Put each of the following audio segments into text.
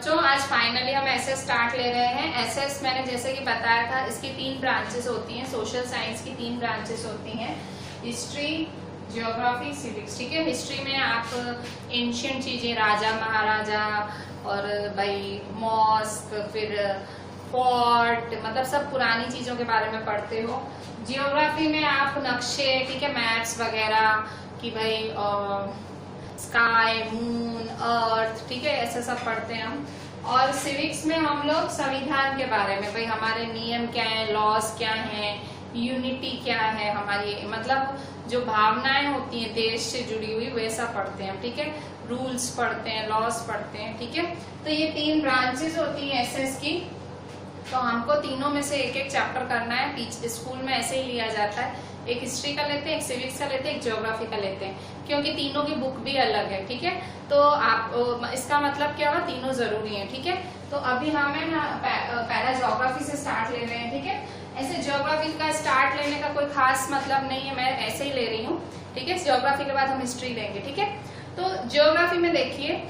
बच्चों आज फाइनली हम एसएस स्टार्ट ले रहे हैं। एसएस मैंने जैसे कि बताया था, इसकी 3 ब्रांचेस होती हैं। सोशल साइंस की 3 ब्रांचेस होती हैं, हिस्ट्री, जियोग्राफी, सिविक्स। ठीक है, हिस्ट्री में आप एंशियंट चीजें, राजा महाराजा और भाई मॉस्क, फिर फोर्ट, मतलब सब पुरानी चीजों के बारे में पढ़ते हो। जियोग्राफी में आप नक्शे, ठीक है, मैप्स वगैरह कि भाई स्काई, मून, अर्थ, ठीक है, ऐसे सब पढ़ते हैं हम। और सिविक्स में हम लोग संविधान के बारे में, भाई हमारे नियम क्या है, लॉज क्या है, यूनिटी क्या है, हमारी मतलब जो भावनाएं होती हैं देश से जुड़ी हुई, वैसा पढ़ते हैं हम। ठीक है, रूल्स पढ़ते हैं, लॉज पढ़ते हैं। ठीक है, तो ये 3 ब्रांचेस होती हैं एसएस की। तो हमको तीनों में से एक एक चैप्टर करना है। स्कूल में ऐसे ही लिया जाता है, एक हिस्ट्री का लेते हैं, एक सिविक्स का लेते हैं, एक ज्योग्राफी का लेते हैं, क्योंकि तीनों की बुक भी अलग है। ठीक है, तो आप इसका मतलब क्या हुआ, तीनों जरूरी है। ठीक है, तो अभी हमें ना पहला ज्योग्राफी से स्टार्ट ले रहे हैं। ठीक है, ऐसे ज्योग्राफी का स्टार्ट लेने का कोई खास मतलब नहीं है, मैं ऐसे ही ले रही हूँ। ठीक है, ज्योग्राफी के बाद हम हिस्ट्री लेंगे। ठीक है, तो ज्योग्राफी में देखिए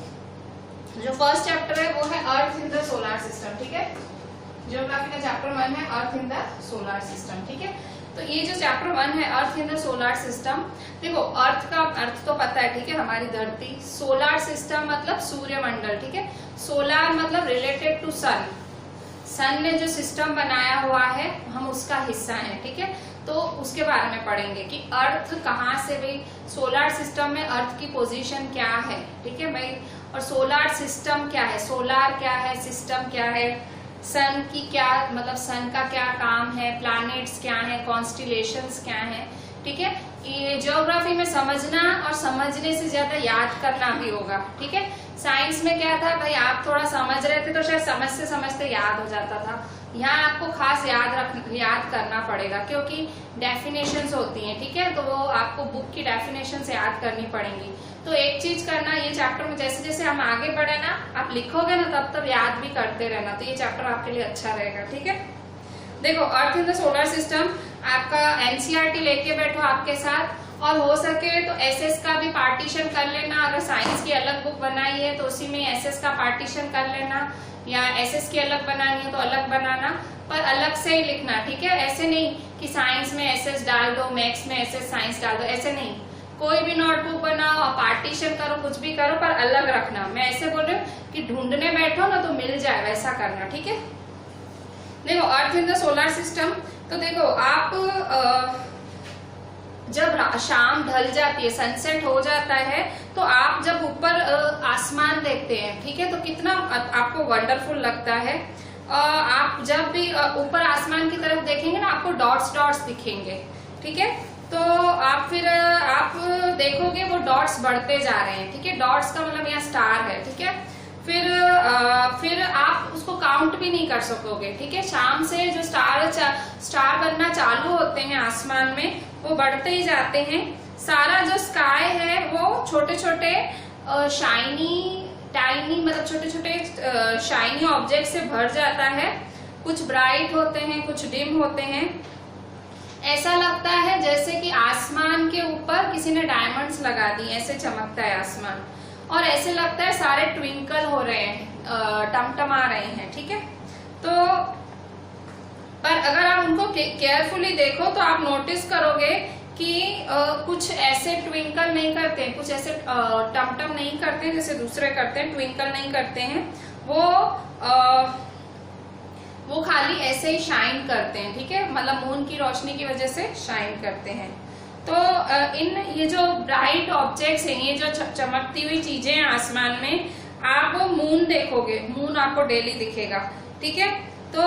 जो फर्स्ट चैप्टर है वो है अर्थ इन द सोलर सिस्टम। ठीक है, ज्योग्राफी का चैप्टर 1 है अर्थ इन द सोलर सिस्टम। ठीक है, तो ये जो चैप्टर 1 है अर्थ इन द सोलर सिस्टम, देखो अर्थ का अर्थ तो पता है, ठीक है, हमारी धरती। सोलर सिस्टम मतलब सूर्यमंडल। ठीक है, सोलर मतलब रिलेटेड टू सन, सन ने जो सिस्टम बनाया हुआ है हम उसका हिस्सा हैं। ठीक है, तो उसके बारे में पढ़ेंगे कि अर्थ कहाँ से, भाई सोलर सिस्टम में अर्थ की पोजीशन क्या है। ठीक है भाई, और सोलर सिस्टम क्या है, सोलर क्या है, सिस्टम क्या है, सन की क्या मतलब सन का क्या काम है, प्लैनेट्स क्या है, कॉन्स्टिलेशंस क्या है। ठीक है, ये ज्योग्राफी में समझना और समझने से ज्यादा याद करना भी होगा। ठीक है, साइंस में क्या था भाई, आप थोड़ा समझ रहे थे तो शायद समझते समझते याद हो जाता था। यहाँ आपको खास याद करना पड़ेगा, क्योंकि डेफिनेशंस होती हैं। ठीक है, तो वो आपको बुक की डेफिनेशंस याद करनी पड़ेंगी। तो एक चीज करना, ये चैप्टर में जैसे जैसे हम आगे बढ़े ना, आप लिखोगे ना तब याद भी करते रहना, तो ये चैप्टर आपके लिए अच्छा रहेगा। ठीक है, देखो अर्थ इन द सोलर सिस्टम आपका एनसीईआरटी लेके बैठो आपके साथ, और हो सके तो एसएस का भी पार्टीशन कर लेना। अगर साइंस की अलग बुक बनाई है तो उसी में एसएस का पार्टीशन कर लेना, या एसएस की अलग बनानी है तो अलग बनाना, पर अलग से ही लिखना। ठीक है, ऐसे नहीं कि साइंस में एसएस डाल दो, मैथ्स में एसएस साइंस डाल दो, ऐसे नहीं। कोई भी नोटबुक बनाओ, पार्टीशन करो, कुछ भी करो, पर अलग रखना। मैं ऐसे बोल रही हूँ कि ढूंढने बैठो ना तो मिल जाए, वैसा करना। ठीक है, देखो अर्थ इन द सोलर सिस्टम, तो देखो आप जब शाम ढल जाती है, सनसेट हो जाता है, तो आप जब ऊपर आसमान देखते हैं, ठीक है, तो कितना आपको वंडरफुल लगता है। आप जब भी ऊपर आसमान की तरफ देखेंगे ना, आपको डॉट्स डॉट्स दिखेंगे। ठीक है, तो आप देखोगे वो डॉट्स बढ़ते जा रहे हैं। ठीक है, डॉट्स का मतलब यहाँ स्टार है। ठीक है, फिर आप उसको काउंट भी नहीं कर सकोगे। ठीक है, शाम से जो स्टार बनना चालू होते हैं आसमान में, वो बढ़ते ही जाते हैं। सारा जो स्काई है वो छोटे छोटे टाइनी मतलब छोटे छोटे शाइनी ऑब्जेक्ट से भर जाता है। कुछ ब्राइट होते हैं, कुछ डिम होते हैं। ऐसा लगता है जैसे कि आसमान के ऊपर किसी ने डायमंड्स लगा दी, ऐसे चमकता है आसमान, और ऐसे लगता है सारे ट्विंकल हो रहे हैं, टमटमा रहे हैं। ठीक है, तो पर अगर आप उनको केयरफुली देखो तो आप नोटिस करोगे कि कुछ ऐसे ट्विंकल नहीं करते हैं, कुछ ऐसे टमटम नहीं करते हैं जैसे दूसरे करते हैं, ट्विंकल नहीं करते हैं। वो खाली ऐसे ही शाइन करते हैं। ठीक है, मतलब मून की रोशनी की वजह से शाइन करते हैं। तो ये जो ब्राइट ऑब्जेक्ट्स हैं, ये जो चमकती हुई चीजें हैं आसमान में, आप मून देखोगे, मून आपको डेली दिखेगा। ठीक है, तो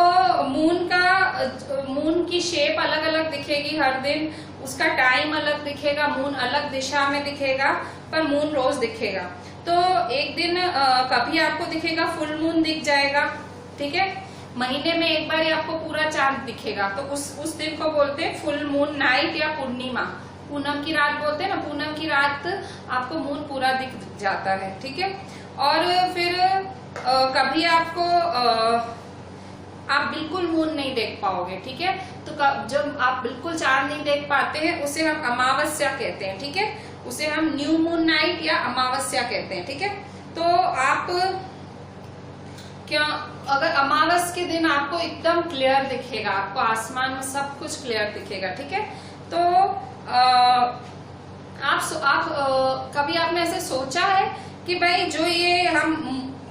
मून की शेप अलग अलग दिखेगी हर दिन, उसका टाइम अलग दिखेगा, मून अलग दिशा में दिखेगा, पर मून रोज दिखेगा। तो एक दिन कभी आपको दिखेगा फुल मून दिख जाएगा। ठीक है, महीने में एक बार आपको पूरा चांद दिखेगा, तो उस दिन को बोलते हैं फुल मून नाइट या पूर्णिमा। पूनम की रात बोलते हैं ना, पूनम की रात आपको मून पूरा दिख जाता है। ठीक है, और फिर कभी आपको आप बिल्कुल मून नहीं देख पाओगे। ठीक है, तो जब आप बिल्कुल चांद नहीं देख पाते हैं उसे हम अमावस्या कहते हैं। ठीक है, उसे हम न्यू मून नाइट या अमावस्या कहते हैं। ठीक है, तो आप क्या अगर अमावस के दिन आपको एकदम क्लियर दिखेगा, आपको आसमान में सब कुछ क्लियर दिखेगा, ठीक है। तो कभी आपने ऐसे सोचा है कि भाई जो ये हम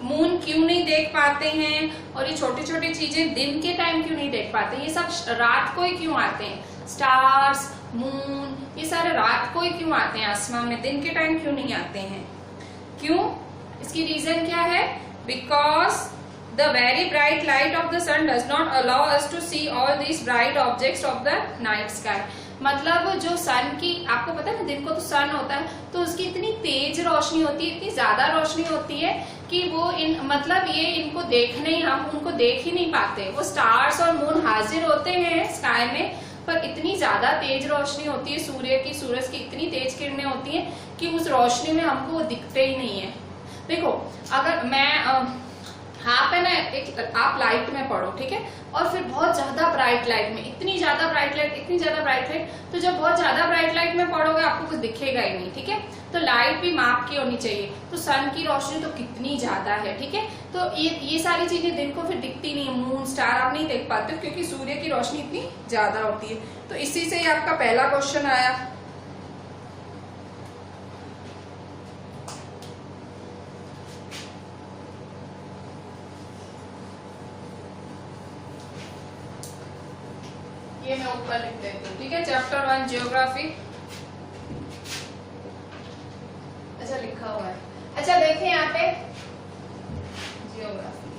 मून क्यों नहीं देख पाते हैं और ये छोटी छोटी चीजें दिन के टाइम क्यों नहीं देख पाते, ये सब रात को ही क्यों आते हैं, स्टार्स, मून, ये सारे रात को ही क्यों आते हैं आसमान में, दिन के टाइम क्यों नहीं आते हैं? क्यों? इसकी रीजन क्या है? Because the very bright light of the sun does not allow us to see all these bright objects of the night sky। मतलब जो सन की, आपको पता है ना, दिन को तो सन होता है तो उसकी इतनी तेज रोशनी होती है, इतनी ज्यादा रोशनी होती है कि वो मतलब ये इनको देखने ही, हम उनको देख ही नहीं पाते। वो स्टार्स और मून हाजिर होते हैं स्काई में, पर इतनी ज्यादा तेज रोशनी होती है सूरज की इतनी तेज किरणें होती हैं कि उस रोशनी में हमको वो दिखते ही नहीं है। देखो, अगर मैं आप है ना, आप लाइट में पढ़ो, ठीक है, और फिर बहुत ज्यादा ब्राइट लाइट में, इतनी ज्यादा ब्राइट लाइट, तो जब बहुत ज्यादा ब्राइट लाइट में पढ़ोगे आपको कुछ दिखेगा ही नहीं, ठीक है। तो लाइट भी माप की होनी चाहिए। तो सन की रोशनी तो कितनी ज्यादा है, ठीक है, तो ये सारी चीजें दिन को फिर दिखती नहीं, मून, स्टार आप नहीं देख पाते क्योंकि सूर्य की रोशनी इतनी ज्यादा होती है। तो इसी से ही आपका पहला क्वेश्चन आया। ये मैं ऊपर लिख देती हूँ, ठीक है। चैप्टर 1 ज्योग्राफी, अच्छा लिखा हुआ है। अच्छा देखें यहाँ पे ज्योग्राफी।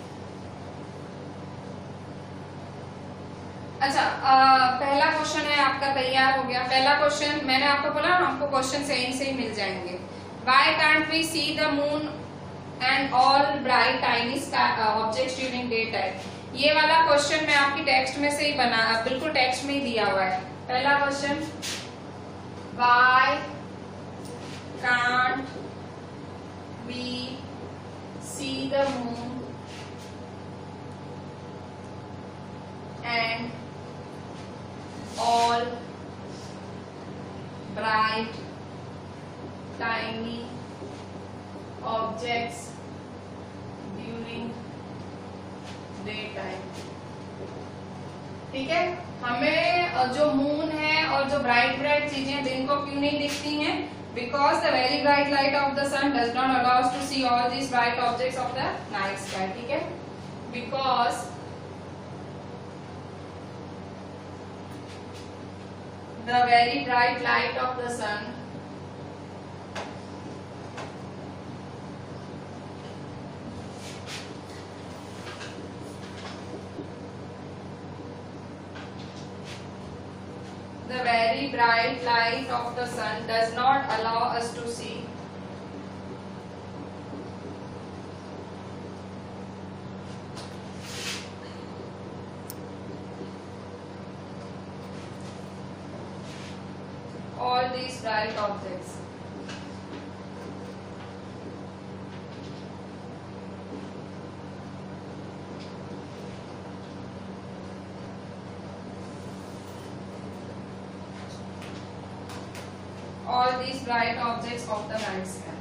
अच्छा पहला क्वेश्चन है आपका तैयार हो गया। पहला क्वेश्चन मैंने आपको बोला हमको क्वेश्चन सही से ही मिल जाएंगे। Why can't we see the moon and all bright tiny objects during daytime? ये वाला क्वेश्चन मैं आपकी टेक्स्ट में से ही बना, बिल्कुल टेक्स्ट में ही दिया हुआ है। पहला question, Why can't we see the moon and all bright tiny objects during daytime? ठीक है, हमें जो मून है और जो ब्राइट चीजें दिन को क्यों नहीं दिखती हैं? Because the very bright light of the sun does not allow us to see all these bright objects of the night sky, ठीक है। Because the very bright light of the sun the very bright light of the sun does not allow us to see all these bright objects। all these bright objects of the night sky।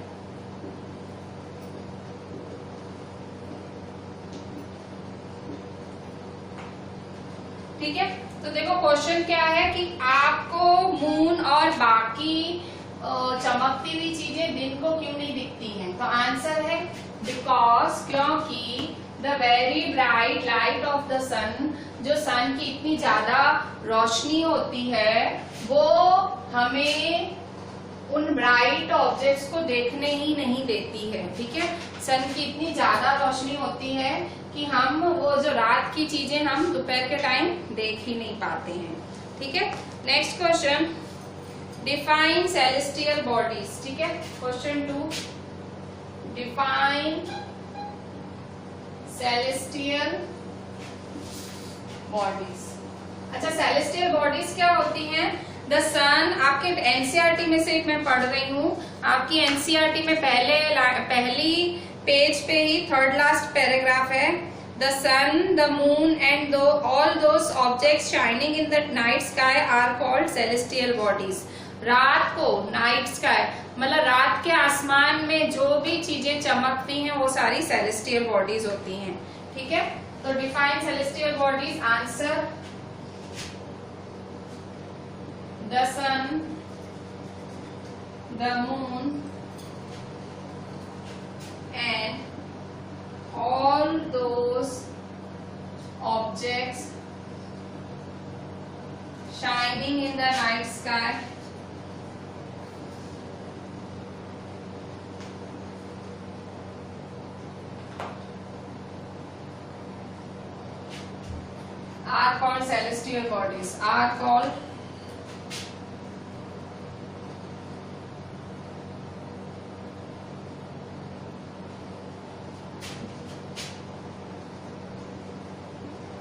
ठीक है, तो देखो question क्या है कि आपको moon और बाकी चमकती हुई चीजें दिन को क्यों नहीं दिखती हैं? तो आंसर है बिकॉज, क्योंकि the very bright light of the sun, जो सन की इतनी ज्यादा रोशनी होती है वो हमें उन ब्राइट ऑब्जेक्ट्स को देखने ही नहीं देती है, ठीक है। सन की इतनी ज्यादा रोशनी होती है कि हम वो जो रात की चीजें हम दोपहर के टाइम देख ही नहीं पाते हैं, ठीक है। Next question, define celestial bodies, ठीक है। Question 2, define celestial bodies. अच्छा, सेलेस्टियल बॉडीज क्या होती हैं? द सन, आपके एनसीईआरटी में से मैं पढ़ रही हूँ, आपकी एनसीईआरटी में पहली पेज पे ही थर्ड लास्ट पैराग्राफ है। The sun, the moon and all those objects shining in the night sky are called celestial bodies. रात को नाइट स्काई मतलब रात के आसमान में जो भी चीजें चमकती हैं वो सारी सेलेस्टियल बॉडीज होती हैं। ठीक है, तो define celestial bodies. Answer the sun, the moon and all those objects shining in the night sky are called celestial bodies, are called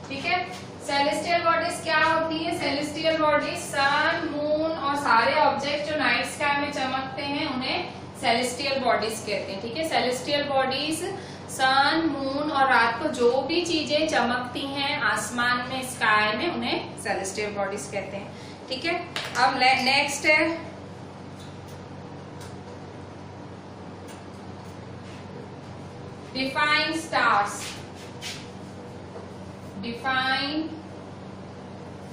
ठीक है। सेलेस्टियल बॉडीज क्या होती है? सेलेस्टियल बॉडीज सन, मून और सारे ऑब्जेक्ट जो नाइट स्काई में चमकते हैं उन्हें सेलेस्टियल बॉडीज कहते हैं। ठीक है, सेलेस्टियल बॉडीज सन, मून और रात को जो भी चीजें चमकती हैं आसमान में, स्काई में, उन्हें सेलेस्टियल बॉडीज कहते हैं। ठीक है, अब नेक्स्ट है डिफाइन स्टार्स। Define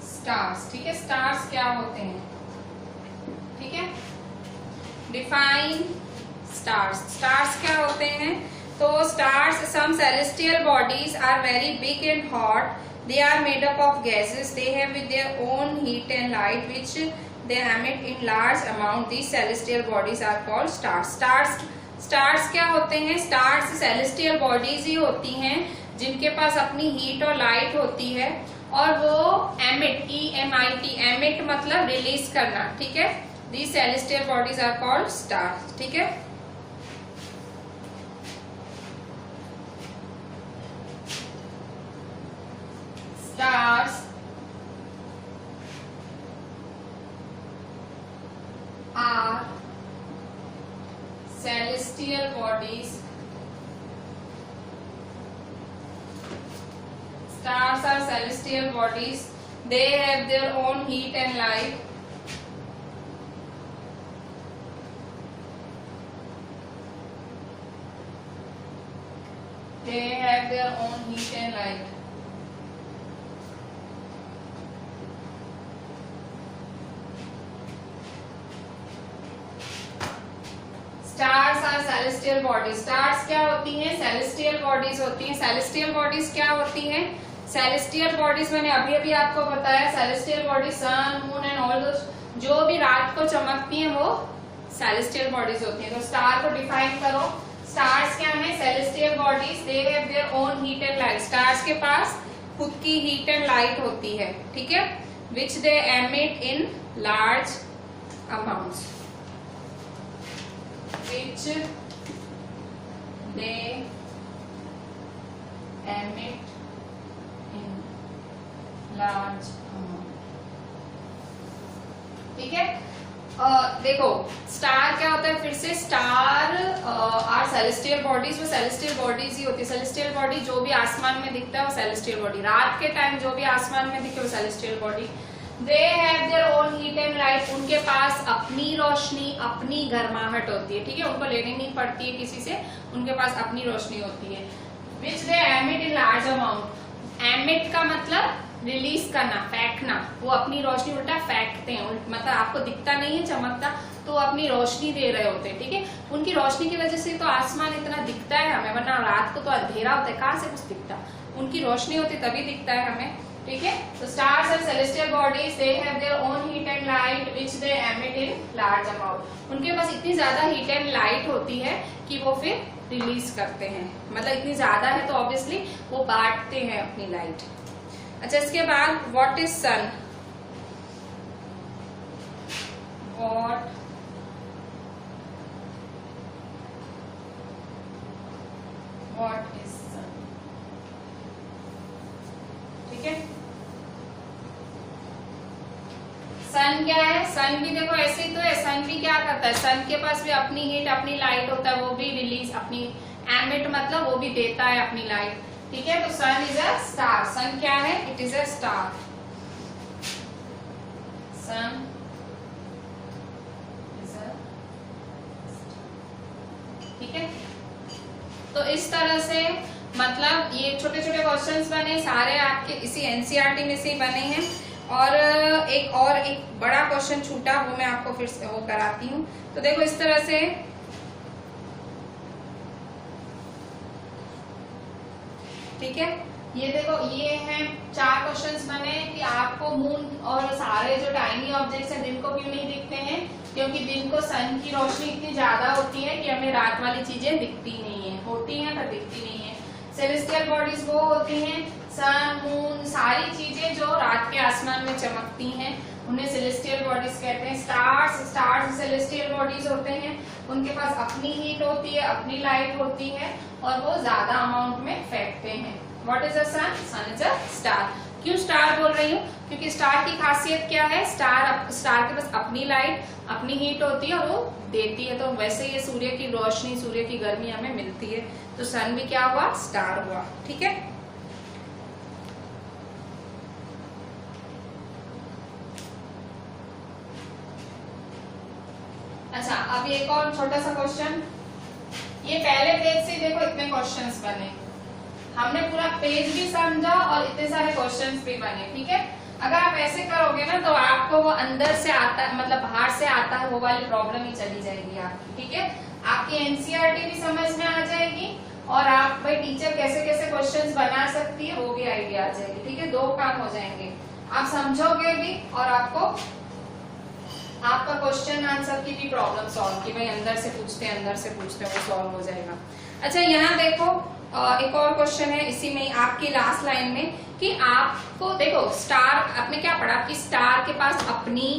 stars. ठीक है, स्टार्स क्या होते हैं? ठीक है, डिफाइन स्टार्स। स्टार्स क्या होते हैं? तो stars, some celestial bodies are very big and hot, they are made up of gases, they have with their own heat and light which they emit in large amount, these celestial bodies are called stars. Stars क्या होते हैं? Stars celestial bodies ही होती हैं जिनके पास अपनी heat और light होती है और वो एमिट, EMIT, एमिट मतलब रिलीज करना। ठीक है, these celestial bodies are called stars। ठीक है, stars are celestial bodies। Stars are celestial bodies. They have their own heat and light. They have their own heat and light. Stars are celestial bodies. Stars क्या होती हैं? Celestial bodies होती हैं। Celestial bodies क्या होती हैं? Celestial bodies मैंने अभी अभी आपको बताया, celestial bodies sun, moon and all those जो भी रात को चमकती हैं वो सेलेस्टियल बॉडीज होती हैं। तो स्टार को डिफाइन करो। स्टार्स क्या है? Celestial bodies, they have their own heat and light. Stars के पास खुद की हीट एंड लाइट होती है। ठीक है, which they emit in large amounts, which they emit large amount. ठीक है, देखो स्टार क्या होता है? फिर से स्टार आर सेलेस्टियल बॉडीज, वो सेलेस्टियल बॉडीज ही होती है। सेलेस्टियल बॉडी जो भी आसमान में दिखता है वो सेलेस्टियल बॉडी, रात के टाइम जो भी आसमान में दिखे वो celestial body. They have their own heat and light, उनके पास अपनी रोशनी, अपनी गर्माहट होती है। ठीक है, उनको लेनी नहीं पड़ती है किसी से, उनके पास अपनी रोशनी होती है। Which they emit in large amount. Emit का मतलब रिलीज करना, फेंकना। वो अपनी रोशनी उल्टा फेंकते हैं, मतलब आपको दिखता नहीं है चमकता, तो अपनी रोशनी दे रहे होते हैं। ठीक है, उनकी रोशनी की वजह से तो आसमान इतना दिखता है हमें, वरना रात को तो अंधेरा होता है, कहाँ से कुछ दिखता। उनकी रोशनी होती तभी दिखता है हमें। ठीक है, तो stars are celestial bodies, they have their own heat and light which they emit in large amount. उनके पास इतनी ज्यादा हीट एंड लाइट होती है कि वो फिर रिलीज करते हैं, मतलब इतनी ज्यादा है तो ऑब्वियसली वो बांटते हैं अपनी लाइट। अच्छा, इसके बाद what is sun? What is sun? ठीक है, सन क्या है? सन भी देखो ऐसे ही तो है। सन भी क्या करता है? सन के पास भी अपनी हीट, अपनी लाइट होता है, वो भी रिलीज, अपनी एमिट मतलब वो भी देता है अपनी लाइट। ठीक है, तो सन इज अ स्टार। सन क्या है? It is a star. Sun ठीक है। तो इस तरह से मतलब ये छोटे छोटे क्वेश्चंस बने, सारे आपके इसी एनसीईआरटी में से ही बने हैं। और एक बड़ा क्वेश्चन छूटा, वो मैं आपको फिर से वो कराती हूँ। तो देखो इस तरह से ठीक है, ये देखो ये हैं 4 क्वेश्चंस बने कि आपको मून और सारे जो टाइनी ऑब्जेक्ट्स हैं दिन को क्यों नहीं दिखते हैं, क्योंकि दिन को सन की रोशनी इतनी ज्यादा होती है कि हमें रात वाली चीजें दिखती नहीं है, होती हैं पर दिखती नहीं है। सेलेस्टियल बॉडीज वो होती हैं, सन मून सारी चीजें जो रात के आसमान में चमकती हैं, उन्हें सेलेस्टियल बॉडीज कहते हैं। स्टार्स सेलेस्टियल बॉडीज होते हैं, उनके पास अपनी हीट होती है, अपनी लाइट होती है और वो ज्यादा अमाउंट में फेंकते हैं। What is a sun? Sun is a star. क्यों स्टार बोल रही हूँ? क्योंकि स्टार की खासियत क्या है, स्टार के पास अपनी लाइट अपनी हीट होती है और वो देती है। तो वैसे ये सूर्य की रोशनी, सूर्य की गर्मी हमें मिलती है, तो सन भी क्या हुआ? स्टार हुआ। ठीक है, अच्छा अब एक और छोटा सा क्वेश्चन। ये पहले पेज से देखो इतने क्वेश्चंस बने, हमने पूरा पेज भी समझा और इतने सारे क्वेश्चंस भी बने। ठीक है, अगर आप ऐसे करोगे ना तो आपको वो अंदर से आता है, मतलब बाहर से आता है, वो वाली प्रॉब्लम ही चली जाएगी आपकी। ठीक है, आपकी एनसीईआरटी भी समझ में आ जाएगी और आप भाई टीचर कैसे कैसे क्वेश्चंस बना सकती है वो भी आइडिया आ जाएगी। ठीक है, 2 काम हो जाएंगे, आप समझोगे भी और आपको आपका क्वेश्चन आंसर की भी प्रॉब्लम सॉल्व की भाई अंदर से पूछते वो सॉल्व हो जाएगा। अच्छा यहाँ देखो एक और क्वेश्चन है इसी में आपकी लास्ट लाइन में कि आपको देखो स्टार, आपने क्या पढ़ा कि स्टार के पास अपनी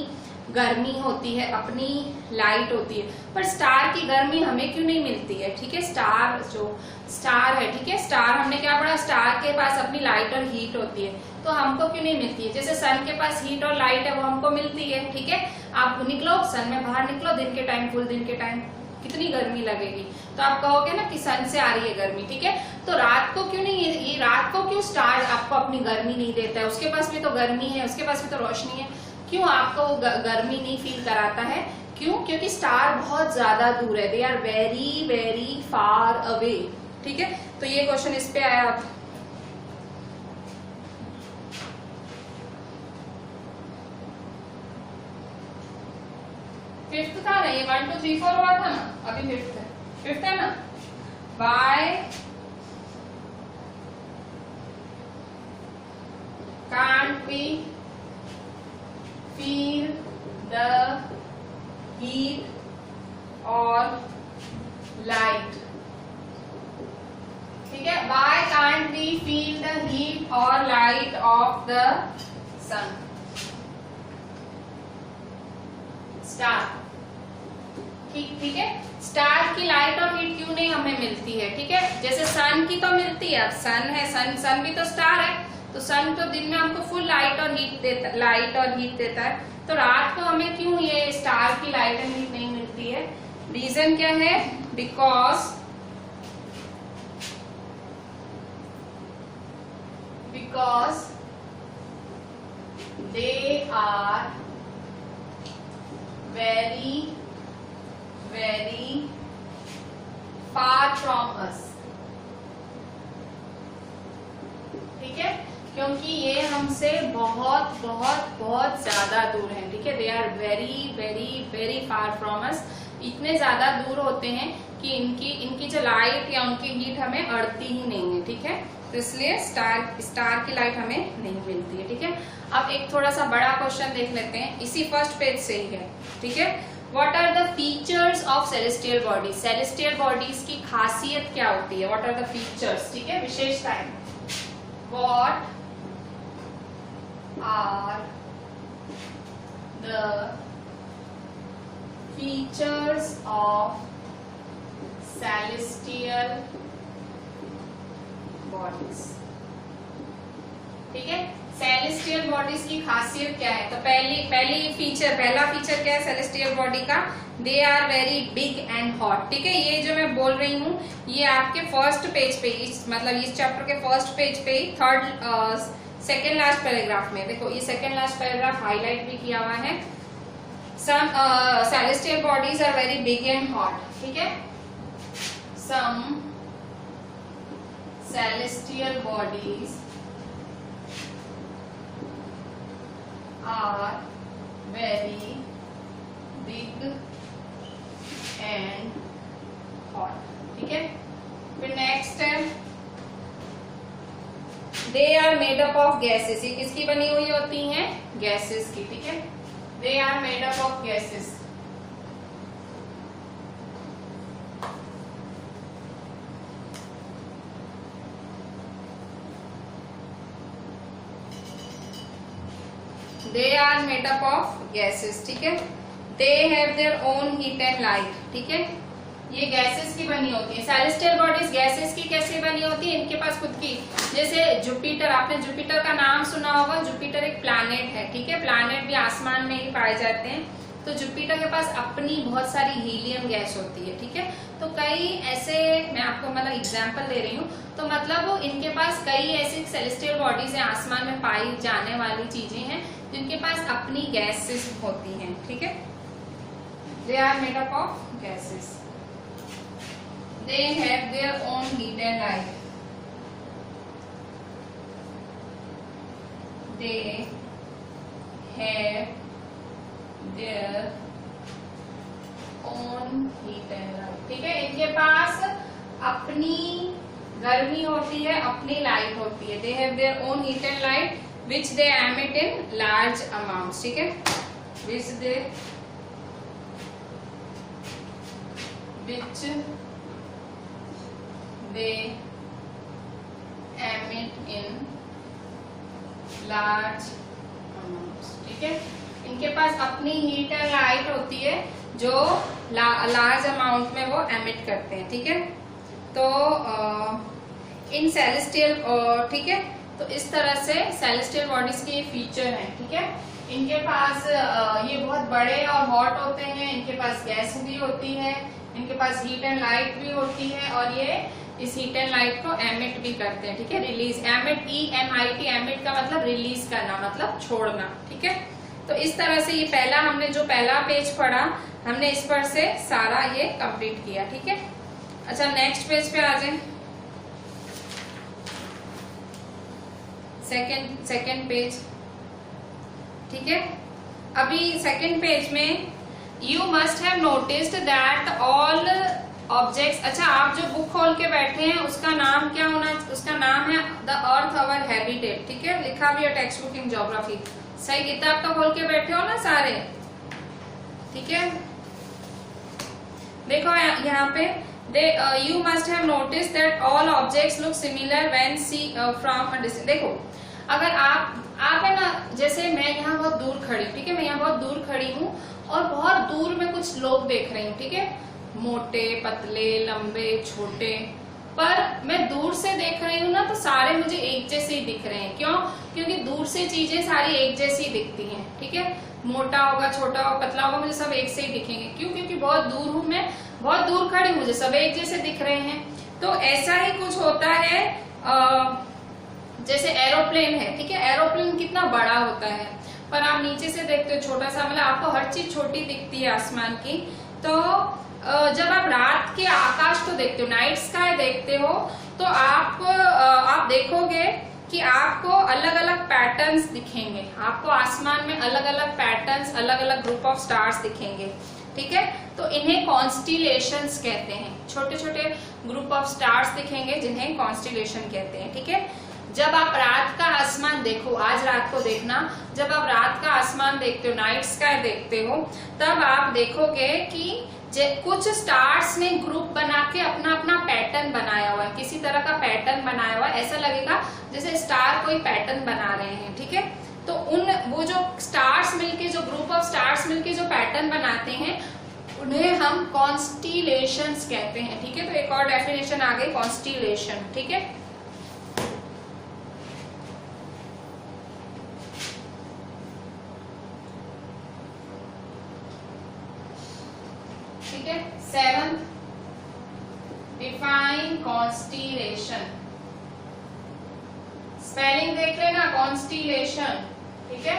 गर्मी होती है, अपनी लाइट होती है, पर स्टार की गर्मी हमें क्यों नहीं मिलती है? ठीक है, स्टार जो स्टार है, ठीक है, स्टार हमने क्या पढ़ा, स्टार के पास अपनी लाइट और हीट होती है, तो हमको क्यों नहीं मिलती है? जैसे सन के पास हीट और लाइट है वो हमको मिलती है। ठीक है, आप निकलो सन में बाहर निकलो दिन के टाइम, फुल दिन के टाइम कितनी गर्मी लगेगी, तो आप कहोगे ना कि सन से आ रही है गर्मी। ठीक है, तो रात को क्यों नहीं, ये रात को क्यों स्टार आपको अपनी गर्मी नहीं देता है? उसके पास भी तो गर्मी है, उसके पास भी तो रोशनी है, क्यों आपको गर्मी नहीं फील कराता है? क्यों? क्योंकि स्टार बहुत ज्यादा दूर है, they are very very far away. ठीक है, तो ये क्वेश्चन इस पे आया। फिफ्थ था ना ये, 1 2 3 4 हुआ था ना, अभी फिफ्थ है ना। Why can't we feel the heat और लाइट? ठीक है, why can't we feel the heat और light of the sun? Star, ठीक है, स्टार की लाइट और हीट क्यों नहीं हमें मिलती है? ठीक है, जैसे सन की तो मिलती है, अब सन है, सन भी तो स्टार है, तो सन तो दिन में हमको फुल लाइट और हीट देता है, तो रात को हमें क्यों ये स्टार की लाइट एंड हीट नहीं मिलती है? रीजन क्या है? Because they are very very far from us। ठीक है, क्योंकि ये हमसे बहुत बहुत बहुत ज्यादा दूर है। ठीक है, they are very very very far from us, इतने ज्यादा दूर होते हैं कि इनकी जो लाइट या उनकी हीट हमें अड़ती ही नहीं है। ठीक है, तो इसलिए स्टार की लाइट हमें नहीं मिलती है। ठीक है, अब एक थोड़ा सा बड़ा क्वेश्चन देख लेते हैं, इसी फर्स्ट पेज से ही है। ठीक है, what are the features of celestial bodies? Celestial bodies की खासियत क्या होती है? What are the features? ठीक है, विशेषताएं। What are the features of celestial bodies? ठीक है, सेलेस्टियल बॉडीज की खासियत क्या है? तो पहला फीचर क्या है सेलेस्टियल बॉडी का? They are very big and hot. ठीक है, ये जो मैं बोल रही हूँ ये आपके फर्स्ट पेज पे, मतलब इस चैप्टर के फर्स्ट पेज पे ही सेकेंड लास्ट पैराग्राफ में देखो, ये सेकेंड लास्ट पैराग्राफ हाईलाइट भी किया हुआ है। Some celestial bodies are very big and hot. ठीक है, some celestial bodies are very big and hot. ठीक है, फिर नेक्स्ट है they are made up of gases. ये किसकी बनी हुई होती हैं? गैसेस की। ठीक है, they are made up of gases. They are made up of gases. ठीक है, they have their own heat and light. ठीक है, ये गैसेस की बनी होती है। सेलेस्टियल बॉडीज गैसेस की कैसे बनी होती है? इनके पास खुद की, जैसे जुपिटर, आपने जुपिटर का नाम सुना होगा। जुपिटर एक प्लैनेट है। ठीक है, प्लैनेट भी आसमान में ही पाए जाते हैं। तो जुपिटर के पास अपनी बहुत सारी हीलियम गैस होती है। ठीक है, तो कई ऐसे, मैं आपको मतलब एग्जांपल दे रही हूँ, तो मतलब इनके पास कई ऐसी सेलेस्टियल बॉडीज हैं, आसमान में पाई जाने वाली चीजें हैं जिनके पास अपनी गैसेस होती हैं। ठीक है, they are made up of gases. They have their own heat and light. They have their own heat and light. ठीक है, इनके पास अपनी गर्मी होती है, अपनी लाइट होती है। They have their own heat and light which they emit in large amounts. ठीक है, which they emit in large amounts. ठीक है, इनके पास अपनी हीट एंड लाइट होती है जो लार्ज अमाउंट में वो एमिट करते हैं। ठीक है, तो इन सेलेस्टियल, ठीक है, तो इस तरह से सेलेस्टियल बॉडीज के फीचर हैं। ठीक है, इनके पास ये बहुत बड़े और हॉट होते हैं, इनके पास गैस भी होती है, इनके पास हीट एंड लाइट भी होती है, और ये इस हीट एंड लाइट को एमिट भी करते हैं। ठीक है, रिलीज, एमिट, EMIT, एमिट का मतलब रिलीज करना, मतलब छोड़ना। ठीक है, तो इस तरह से ये पहला, हमने जो पहला पेज पढ़ा, हमने इस पर से सारा ये कंप्लीट किया। ठीक है, अच्छा नेक्स्ट पेज पे आ जाए। Second page. ठीक है, अभी सेकंड पेज में you must have noticed that all objects. अच्छा, आप जो बुक खोल के बैठे हैं उसका नाम क्या होना? उसका नाम है द अर्थ अवर हैबिटेट। ठीक है, लिखा भी है टेक्स्ट बुक इन ज्योग्राफी। सही किताब तो खोल के बैठे हो ना सारे? ठीक है, देखो यहाँ पे you must have notice that all objects look similar when see from a distance. देखो, अगर आप है ना, जैसे मैं यहाँ बहुत दूर खड़ी, ठीक है, मैं यहाँ बहुत दूर खड़ी हूँ और बहुत दूर में कुछ लोग देख रही हूँ। ठीक है, मोटे, पतले, लंबे, छोटे, पर मैं दूर से देख रही हूँ ना, तो सारे मुझे एक जैसे ही दिख रहे हैं। क्यों? क्योंकि दूर से चीजें सारी एक जैसी दिखती हैं। ठीक है, मोटा होगा, छोटा होगा, पतला होगा, मुझे सब एक से ही दिखेंगे। क्यों? क्योंकि बहुत दूर हूँ मैं, बहुत दूर खड़ी, मुझे सब एक जैसे दिख रहे हैं। तो ऐसा ही कुछ होता है, जैसे एरोप्लेन है। ठीक है, एरोप्लेन कितना बड़ा होता है, पर आप नीचे से देखते हो छोटा सा, मतलब आपको हर चीज छोटी दिखती है आसमान की। तो जब आप रात के आकाश को देखते हो, नाइट स्काई देखते हो, तो आप देखोगे कि आपको अलग अलग पैटर्न्स दिखेंगे। आपको आसमान में अलग अलग पैटर्न्स, अलग अलग ग्रुप ऑफ स्टार्स दिखेंगे। ठीक है, तो इन्हें कॉन्स्टिलेशंस कहते हैं। छोटे छोटे ग्रुप ऑफ स्टार्स दिखेंगे जिन्हें कॉन्स्टिलेशन कहते हैं। ठीक है, जब आप रात का आसमान देखो, आज रात को देखना, जब आप रात का आसमान देखते हो, नाइट स्काई देखते हो, तब आप देखोगे कि कुछ स्टार्स ने ग्रुप बना के अपना अपना पैटर्न बनाया हुआ है, किसी तरह का पैटर्न बनाया हुआ है। ऐसा लगेगा जैसे स्टार कोई पैटर्न बना रहे हैं। ठीक है, तो वो जो स्टार्स मिलके, जो ग्रुप ऑफ स्टार्स मिलके जो पैटर्न बनाते हैं, उन्हें हम कॉन्स्टिलेशंस कहते हैं। ठीक है, तो एक और डेफिनेशन आ गई, कॉन्स्टिलेशन। ठीक है, ठीक है, 7th, डिफाइन कॉन्स्टिलेशन। स्पेलिंग देख लेना, कॉन्स्टिलेशन। ठीक है,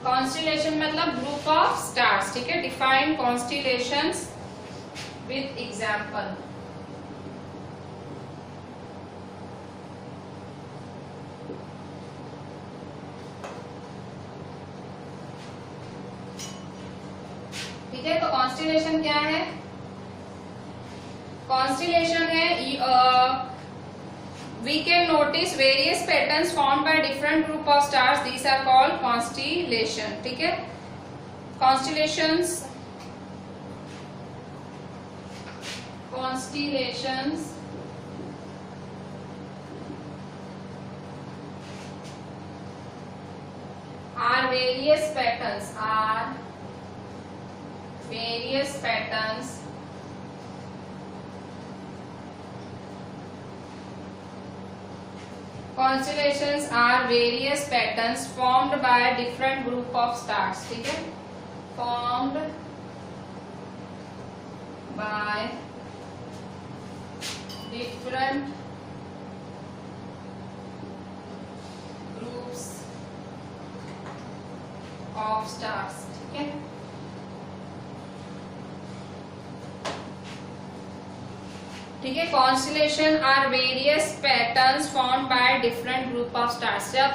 कॉन्स्टिलेशन मतलब ग्रुप ऑफ स्टार्स। ठीक है, define constellations with example. Constellation क्या है? कॉन्स्टिलेशन है we can notice various patterns formed by different group of stars. These are called constellation. ठीक है, constellations are various patterns constellations are various patterns formed by different group of stars. ठीक है, formed by different groups of stars. ठीक है, ठीक है, constellation are various patterns formed by different group of stars. जब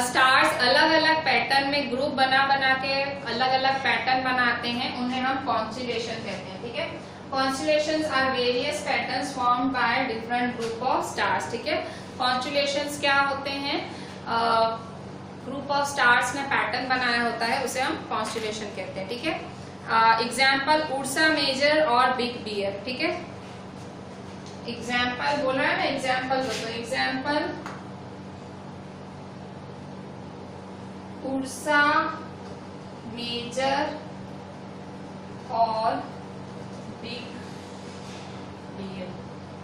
stars अलग अलग pattern में ग्रुप बना के अलग अलग पैटर्न बनाते हैं, उन्हें हम कॉन्स्टिलेशन कहते हैं। ठीक है, constellations are various patterns formed by different group of stars. ठीक है, कॉन्स्टिलेशंस क्या होते हैं? ग्रुप ऑफ स्टार्स ने पैटर्न बनाया होता है, उसे हम कॉन्स्टिलेशन कहते हैं। ठीक है, एग्जाम्पल उर्सा मेजर और बिग बियर। ठीक है, एग्जाम्पल बोला है ना, एग्जाम्पल बताओ। एग्जाम्पल उर्सा मेजर और बिग बियर।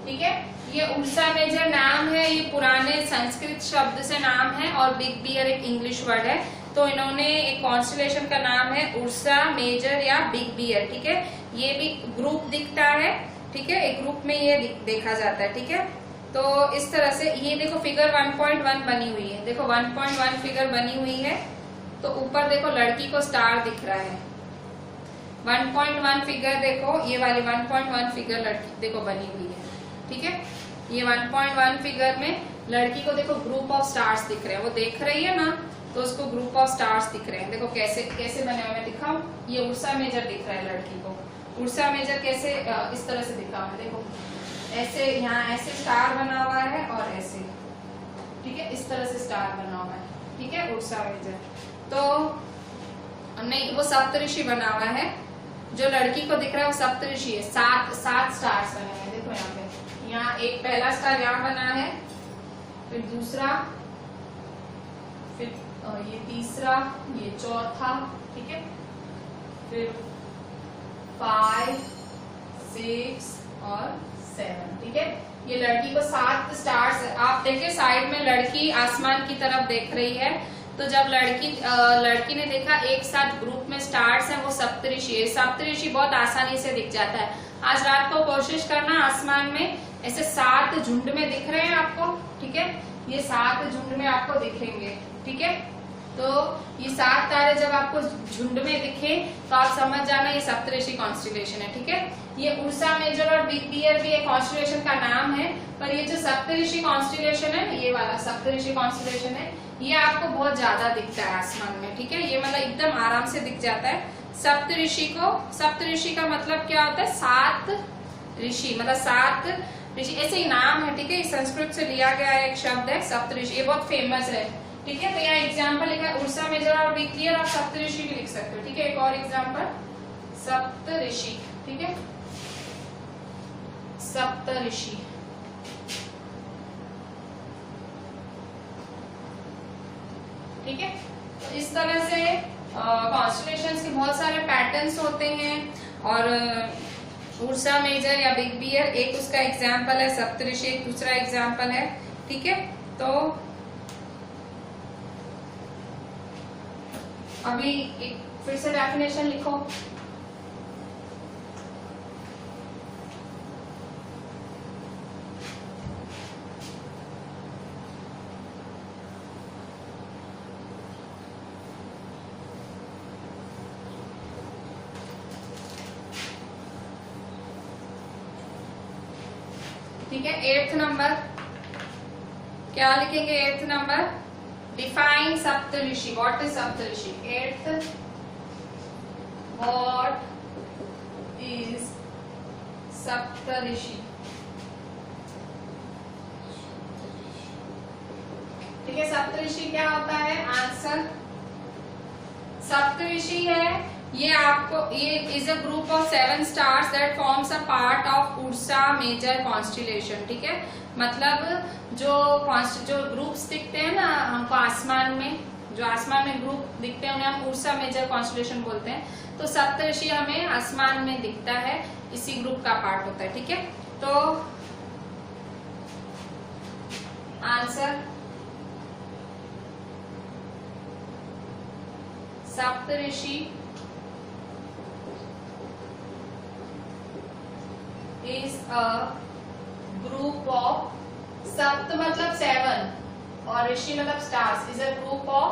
ठीक है, ये उर्सा मेजर नाम है, ये पुराने संस्कृत शब्द से नाम है, और बिग बियर एक इंग्लिश वर्ड है। तो इन्होंने एक कॉन्स्टिलेशन का नाम है उर्सा मेजर या बिग बियर। ठीक है, ये भी ग्रुप दिखता है। ठीक है, एक ग्रुप में ये देखा जाता है। ठीक है, तो इस तरह से ये देखो फिगर 1.1 बनी हुई है। देखो 1.1 फिगर बनी हुई है, तो ऊपर देखो लड़की को स्टार दिख रहा है। 1.1 फिगर देखो, ये वाली 1.1 फिगर लड़की देखो बनी हुई है। ठीक है, ये 1.1 फिगर में लड़की को देखो ग्रुप ऑफ स्टार्स दिख रहे हैं, वो देख रही है ना, तो उसको ग्रुप ऑफ स्टार्स दिख रहे हैं। देखो कैसे कैसे बने हुए, मैं दिखाऊं। ये उर्सा मेजर दिख रहा है लड़की को। उर्सा मेजर कैसे, इस तरह से दिखा है। देखो ऐसे, यहाँ ऐसे स्टार बना हुआ है और ऐसे। ठीक है, इस तरह से स्टार बना हुआ है। ठीक है, उर्सा मेजर। तो नहीं, वो सप्तऋषि बना हुआ है। जो लड़की को दिख रहा है वो सप्तऋषि है। सात स्टार्स बने हैं। देखो यहाँ पे, यहाँ एक पहला स्टार यहाँ बना है, फिर दूसरा, फिर ये तीसरा, ये चौथा। ठीक है, फिर 5, 6 और 7। ठीक है, ये लड़की को 7 स्टार्स। आप देखिए साइड में लड़की आसमान की तरफ देख रही है, तो जब लड़की ने देखा एक साथ ग्रुप में स्टार्स हैं, वो सप्तऋषि है। सप्तऋषि बहुत आसानी से दिख जाता है। आज रात को कोशिश करना, आसमान में ऐसे 7 झुंड में दिख रहे हैं आपको। ठीक है, ये 7 झुंड में आपको दिखेंगे। ठीक है, तो ये 7 तारे जब आपको झुंड में दिखे तो आप समझ जाना ये सप्तऋषि कॉन्स्टिलेशन है। ठीक है, ये उर्सा मेजर और बिग बियर भी एक कॉन्स्टिलेशन का नाम है, पर ये जो सप्तऋषि कॉन्स्टिलेशन है, ये वाला सप्तऋषि कॉन्स्टिलेशन है, ये आपको बहुत ज्यादा दिखता है आसमान में। ठीक है, ये मतलब एकदम आराम से दिख जाता है। सप्तऋषि का मतलब क्या होता है? 7 ऋषि, मतलब 7 ऋषि, ऐसे ही नाम है। ठीक है, संस्कृत से लिया गया एक शब्द है सप्तऋषि, ये बहुत फेमस है। ठीक है, तो यहाँ एग्जाम्पल लिखा है उर्सा मेजर और बिग बियर, और सप्तऋषि भी लिख सकते हो। ठीक है, एक और एग्जाम्पल सप्तऋषि। ठीक है, सप्तऋषि। ठीक है, तो इस तरह से कॉन्स्टिलेशंस के बहुत सारे पैटर्न्स होते हैं, और उर्सा मेजर या बिग बियर एक उसका एग्जाम्पल है, सप्तऋषि एक दूसरा एग्जाम्पल है। ठीक है, तो अभी एक फिर से डेफिनेशन लिखो। ठीक है, 8th नंबर क्या लिखेंगे? 8th number define Saptarishi. What is Saptarishi? 8th, what is Saptarishi. ठीक है, सप्तऋषि क्या होता है? आंसर सप्तऋषि है ये आपको, ये is a group of 7 stars that forms a part of Ursa Major constellation. ठीक है, मतलब जो ग्रुप्स दिखते हैं ना हमको आसमान में, जो आसमान में ग्रुप दिखते हैं उन्हें हम उर्सा मेजर कॉन्स्टिलेशन बोलते हैं। तो सप्तऋषि हमें आसमान में दिखता है, इसी ग्रुप का पार्ट होता है। ठीक है, तो answer Saptarishi is a group of, सप्त मतलब 7 और ऋषि मतलब stars, is a group of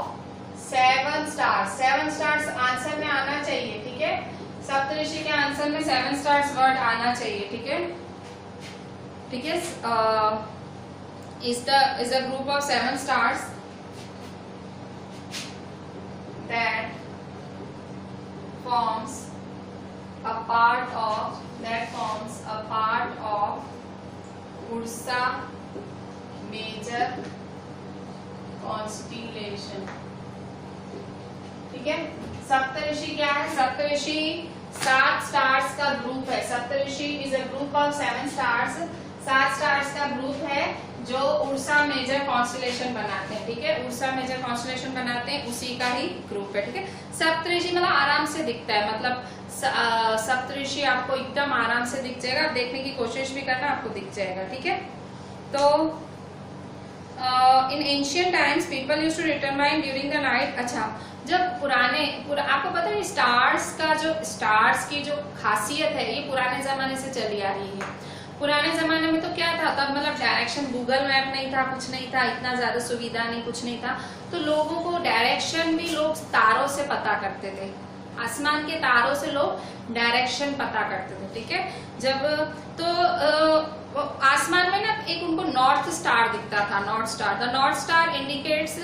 7 stars. 7 stars answer में आना चाहिए। ठीक है, सप्तऋषि के आंसर में 7 स्टार्स वर्ड आना चाहिए। ठीक है, ठीक है, is a group of 7 stars that forms a part of Ursa major constellation। ठीक है, सप्तऋषि क्या है? सप्तऋषि 7 स्टार्स का ग्रुप है। Saptarishi is a group of 7 stars, 7 stars का ग्रुप है जो उर्सा मेजर कॉन्स्टिलेशन बनाते हैं। ठीक है, उर्सा मेजर कॉन्स्टिलेशन बनाते हैं, उसी का ही ग्रुप है। ठीक है, सप्तऋषि मतलब आराम से दिखता है, मतलब सप्तऋषि आपको एकदम आराम से दिख जाएगा, देखने की कोशिश भी करना आपको दिख जाएगा। ठीक है, तो in ancient times people used to determine during the night. अच्छा, जब आपको पता है स्टार्स की जो खासियत है ये पुराने जमाने से चली आ रही है। पुराने जमाने में तो क्या था, तब मतलब डायरेक्शन, गूगल मैप नहीं था, कुछ नहीं था, इतना ज्यादा सुविधा नहीं, कुछ नहीं था, तो लोगों को डायरेक्शन भी लोग तारों से पता करते थे, आसमान के तारों से लोग डायरेक्शन पता करते थे। ठीक है, जब तो आसमान में ना एक उनको नॉर्थ स्टार दिखता था, north star. The north star indicates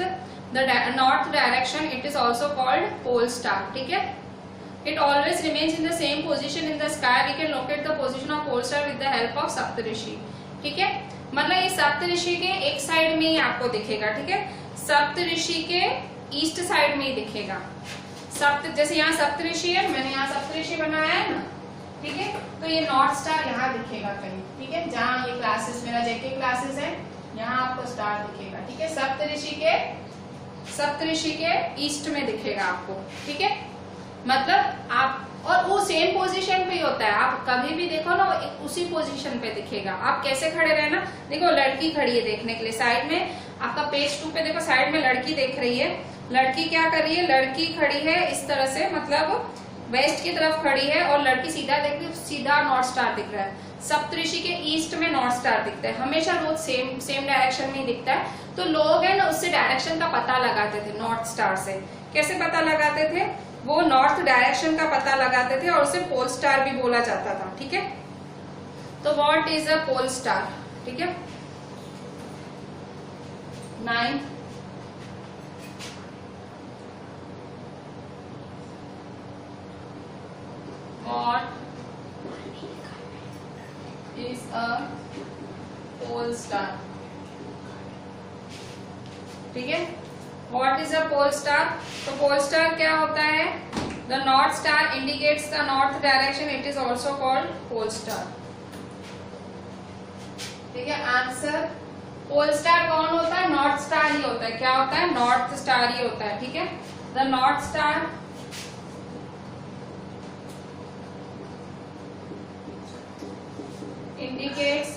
the north direction, it is also called pole star. ठीक है, it always remains in the same position in the sky. We can locate the position of pole star with the help of सप्तऋषि। ठीक है, मतलब ये सप्तऋषि के एक side में ही आपको दिखेगा। ठीक है, सप्तऋषि के ईस्ट साइड में ही दिखेगा। जैसे यहाँ सप्तऋषि है, मैंने यहाँ सप्तऋषि बनाया है ना। ठीक है, तो ये नॉर्थ स्टार यहाँ दिखेगा कहीं। ठीक है, जहाँ ये क्लासेस, मेरा जेके क्लासेस है, यहाँ आपको स्टार दिखेगा। ठीक है, सप्तऋषि के ईस्ट में दिखेगा आपको। ठीक है, मतलब आप, और वो सेम पोजीशन पे ही होता है, आप कभी भी देखो ना उसी पोजीशन पे दिखेगा। आप कैसे खड़े रहना, देखो लड़की खड़ी है देखने के लिए साइड में, आपका पेज 2 पे देखो साइड में लड़की देख रही है। लड़की क्या कर रही है? लड़की खड़ी है इस तरह से, मतलब वेस्ट की तरफ खड़ी है, और लड़की सीधा देख रही है, सीधा नॉर्थ स्टार दिख रहा है। सप्तऋषि के ईस्ट में नॉर्थ स्टार दिखता है, हमेशा रोज सेम डायरेक्शन में दिखता है। तो लोग है ना उससे डायरेक्शन का पता लगाते थे, नॉर्थ स्टार से। कैसे पता लगाते थे? वो नॉर्थ डायरेक्शन का पता लगाते थे और उसे पोल स्टार भी बोला जाता था। ठीक है, तो what is a pole star? ठीक है, 9th what is a pole star? ठीक है, what is a pole star? तो पोल स्टार क्या होता है? The north star indicates the north direction, it is also called pole star. ठीक है, आंसर पोल स्टार कौन होता है? नॉर्थ स्टार ही होता है। क्या होता है? नॉर्थ स्टार ही होता है। ठीक है, the north star indicates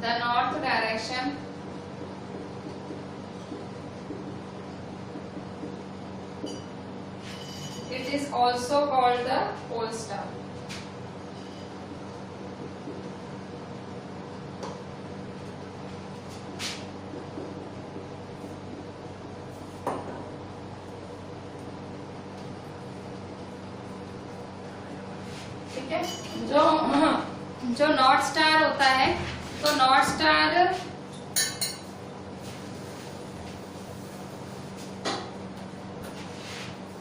the north direction, it is also called the pole star। ठीक है, जो नॉर्थ स्टार होता है, तो नॉर्थ स्टार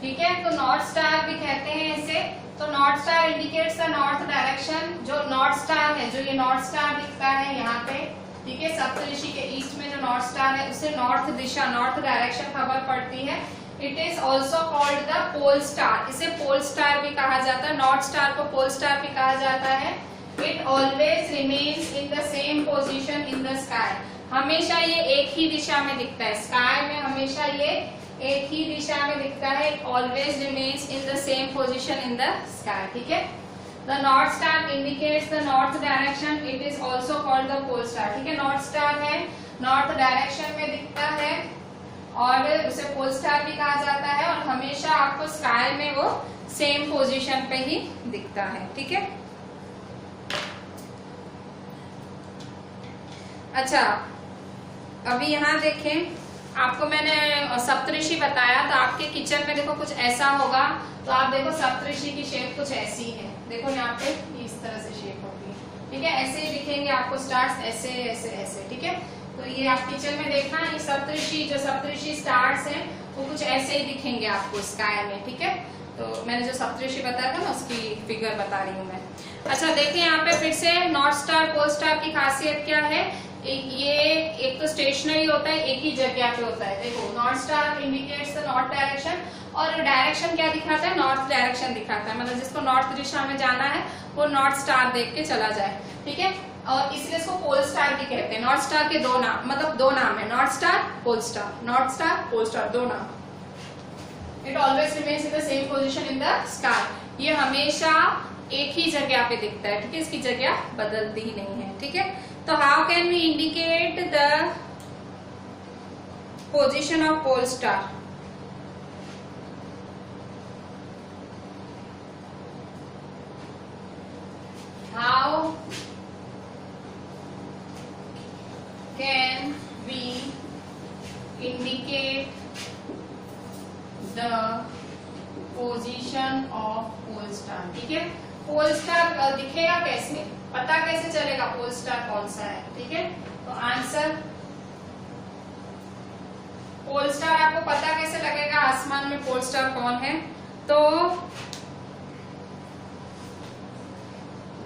ठीक है। तो नॉर्थ स्टार भी कहते हैं इसे। तो north star indicates the north direction. जो नॉर्थ स्टार है, जो ये नॉर्थ स्टार दिखता है यहाँ पे, ठीक है, सप्तऋषि के ईस्ट में जो नॉर्थ स्टार है उससे नॉर्थ दिशा, नॉर्थ डायरेक्शन खबर पड़ती है। It is also called the pole star. इसे पोल स्टार भी कहा जाता है, नॉर्थ स्टार को पोल स्टार भी कहा जाता है। It always remains in the same position in the sky. हमेशा ये एक ही दिशा में दिखता है, स्काई में हमेशा ये एक ही दिशा में दिखता है। It always remains in the same position in the sky, ठीक है। The north star indicates the north direction. It is also called the pole star, ठीक है। नॉर्थ स्टार है, नॉर्थ डायरेक्शन में दिखता है और उसे पोल स्टार भी कहा जाता है, और हमेशा आपको स्काई में वो सेम पोजीशन पे ही दिखता है, ठीक है। अच्छा, अभी यहाँ देखें, आपको मैंने सप्तऋषि बताया, तो आपके किचन में देखो कुछ ऐसा होगा, तो आप देखो सप्तऋषि की शेप कुछ ऐसी है, देखो यहाँ पे इस तरह से शेप होती है, ठीक है। ऐसे ही दिखेंगे आपको स्टार्स, ऐसे ऐसे ऐसे, ठीक है। तो ये आप किचन में देखना, ये सप्तऋषि, जो सप्तऋषि स्टार्स हैं वो कुछ ऐसे ही दिखेंगे आपको स्काई में, ठीक है। तो मैंने जो सप्तऋषि बताया था ना, उसकी फिगर बता रही हूँ मैं। अच्छा देखिए, यहाँ पे फिर से नॉर्थ स्टार पोल स्टार की खासियत क्या है। ये एक तो स्टेशनरी होता है, एक ही जगह पे होता है। देखो, north star indicates the north direction, और डायरेक्शन क्या दिखाता है, नॉर्थ डायरेक्शन दिखाता है। मतलब जिसको नॉर्थ दिशा में जाना है वो नॉर्थ स्टार देख के चला जाए, ठीक है। और इसलिए इसको पोल स्टार भी कहते हैं। नॉर्थ स्टार के दो नाम, मतलब दो नाम है, north star pole star, north star pole star, दो नाम। It always remains in the same position in the sky. ये हमेशा एक ही जगह पे दिखता है, ठीक है, इसकी जगह बदलती ही नहीं है, ठीक है। तो how can we indicate the position of pole star. How can we indicate the position of pole star, ठीक है। पोल स्टार दिखेगा कैसे, पता कैसे चलेगा पोल स्टार कौन सा है, ठीक है। तो आंसर, पोल स्टार आपको पता कैसे लगेगा आसमान में पोल स्टार कौन है। तो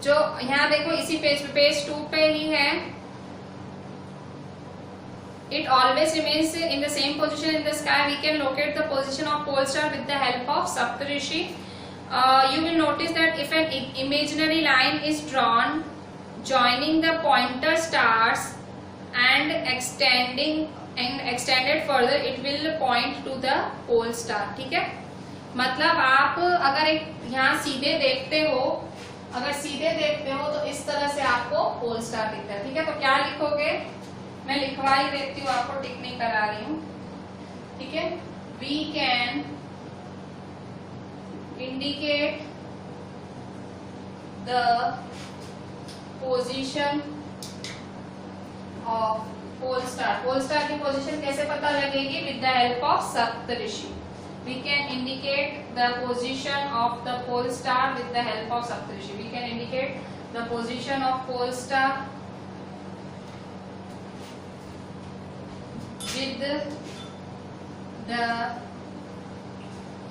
जो यहाँ देखो, इसी पेज पे, पेज 2 पे ही है। It always remains in the same position in the sky. We can locate the position of pole star with the help of Saptarishi. You will notice that if an imaginary line is drawn joining the pointer stars and extended further, it will point to the pole star. ठीक है, मतलब आप अगर एक यहाँ सीधे देखते हो, अगर सीधे देखते हो तो इस तरह से आपको पोल स्टार दिखता है, ठीक है। तो क्या लिखोगे, मैं लिखवा ही देती हूँ आपको, टिक नहीं करा रही हूँ, ठीक है। We can indicate the position of pole star. Pole star की पोजीशन कैसे पता लगेगी, with the help of Saptarishi. We can indicate the position of the pole star with the help of Saptarishi. We can indicate the position of pole star with the